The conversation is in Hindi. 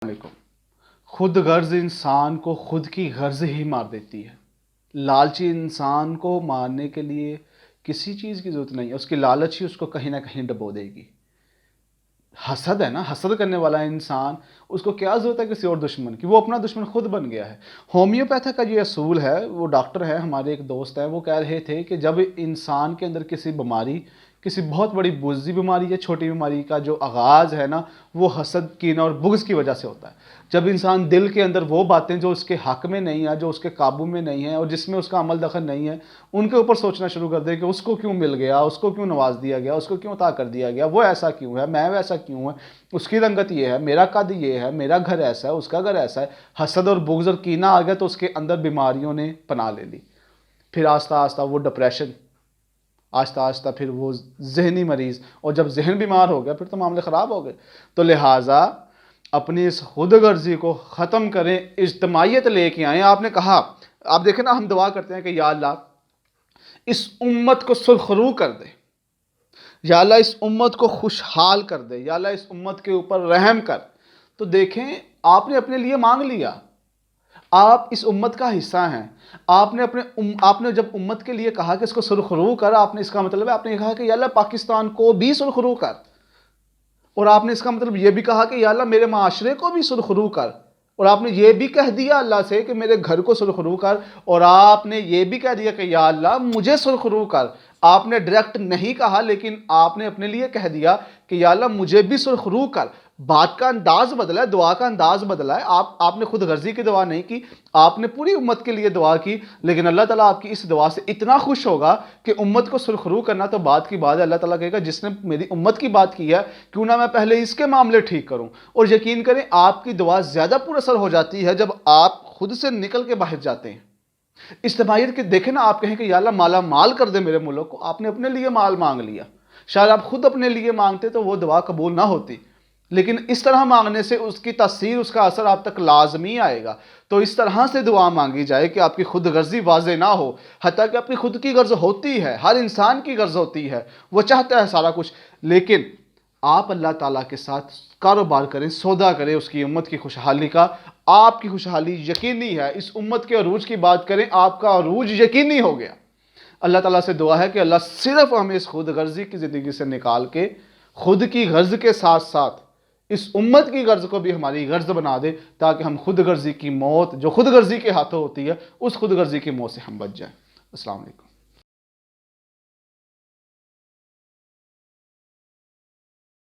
वालेकुम। खुद गर्ज इंसान को खुद की गर्ज ही मार देती है। लालची इंसान को मारने के लिए किसी चीज़ की ज़रूरत नहीं है, उसकी लालच ही उसको कहीं ना कहीं डबो देगी। हसद है ना, हसद करने वाला इंसान, उसको क्या ज़रूरत है किसी और दुश्मन की, वो अपना दुश्मन खुद बन गया है। होम्योपैथी का ये असूल है, वो डॉक्टर है, हमारे एक दोस्त है, वो कह रहे थे कि जब इंसान के अंदर किसी बीमारी, किसी बहुत बड़ी बुज़ी बीमारी या छोटी बीमारी का जो आगाज़ है ना, वो हसद, कीना और बुग़्ज़ की वजह से होता है। जब इंसान दिल के अंदर वो बातें जो उसके हक़ में नहीं है, जो उसके काबू में नहीं है और जिसमें उसका अमल दखल नहीं है, उनके ऊपर सोचना शुरू कर दे कि उसको क्यों मिल गया, उसको क्यों नवाज दिया गया, उसको क्यों अता कर दिया गया, वो ऐसा क्यों है, मैं वैसा क्यों है, उसकी रंगत ये है, मेरा कद ये है, मेरा घर ऐसा है, उसका घर ऐसा है। हसद और बुग़्ज़ और कीना आ गया तो उसके अंदर बीमारियों ने पनाह ले ली। फिर आस्ता आस्ता वो डिप्रेशन, आस्ता आस्ता फिर वो जहनी मरीज़, और जब जहन बीमार हो गया फिर तो मामले ख़राब हो गए। तो लिहाजा अपनी इस खुद गर्जी को ख़त्म करें, इज्तमाइयत लेके आएँ। आपने कहा, आप देखें ना, हम दुआ करते हैं कि या अल्लाह इस उम्मत को सुरखरू कर दे, या अल्लाह इस उम्मत को खुशहाल कर दे, या अल्लाह इस उम्मत के ऊपर रहम कर। तो देखें, आपने अपने लिए मांग लिया, आप इस उम्मत का हिस्सा हैं। आपने जब उम्मत के लिए कहा कि इसको सुरखरू कर, आपने इसका मतलब है आपने कहा कि या अल्लाह पाकिस्तान को भी सुरखरू कर, और आपने इसका मतलब ये भी कहा कि या अल्लाह मेरे माशरे को भी सुरखरू कर, और आपने ये भी कह दिया अल्लाह से कि मेरे घर को सुरखरू कर, और आपने ये भी कह दिया कि या अल्लाह मुझे सुरखरू कर। आपने डायरेक्ट नहीं कहा, लेकिन आपने अपने लिए कह दिया कि या अल्लाह मुझे भी सुरखरू कर। बात का अंदाज बदला है, दुआ का अंदाज बदला है। आपने खुद गर्जी की दुआ नहीं की, आपने पूरी उम्मत के लिए दुआ की। लेकिन अल्लाह ताला आपकी इस दुआ से इतना खुश होगा कि उम्मत को सुरखरू करना तो बात की बात है। अल्लाह ताला कहेगा जिसने मेरी उम्मत की बात की है, क्यों ना मैं पहले इसके मामले ठीक करूं। और यकीन करें, आपकी दुआ ज्यादा पुरअसर हो जाती है जब आप खुद से निकल के बाहर जाते हैं। इज्तिमाइयत के देखें ना, आप कहें कि या अल्लाह माला माल कर दे मेरे मुल्क को, आपने अपने लिए माल मांग लिया। शायद आप खुद अपने लिए मांगते तो वो दुआ कबूल ना होती, लेकिन इस तरह मांगने से उसकी तासीर, उसका असर आप तक लाजमी आएगा। तो इस तरह से दुआ मांगी जाए कि आपकी खुद गर्जी वाजे ना हो। हत्ता कि अपनी खुद की गर्ज होती है, हर इंसान की गर्ज होती है, वो चाहता है सारा कुछ, लेकिन आप अल्लाह ताला के साथ कारोबार करें, सौदा करें उसकी उम्मत की खुशहाली का। आपकी खुशहाली यकीनी है। इस उम्मत के अरूज की बात करें, आपका अरूज यकीनी हो गया। अल्लाह ताला से दुआ है कि अल्लाह सिर्फ हमें इस खुद गर्जी की ज़िंदगी से निकाल के खुद की गर्ज के साथ साथ इस उम्मत की गर्ज को भी हमारी गर्ज बना दे, ताकि हम खुद गर्जी की मौत, जो खुद गर्जी के हाथों होती है, उस खुद गर्जी की मौत से हम बच जाएं। अस्सलाम वालेकुम।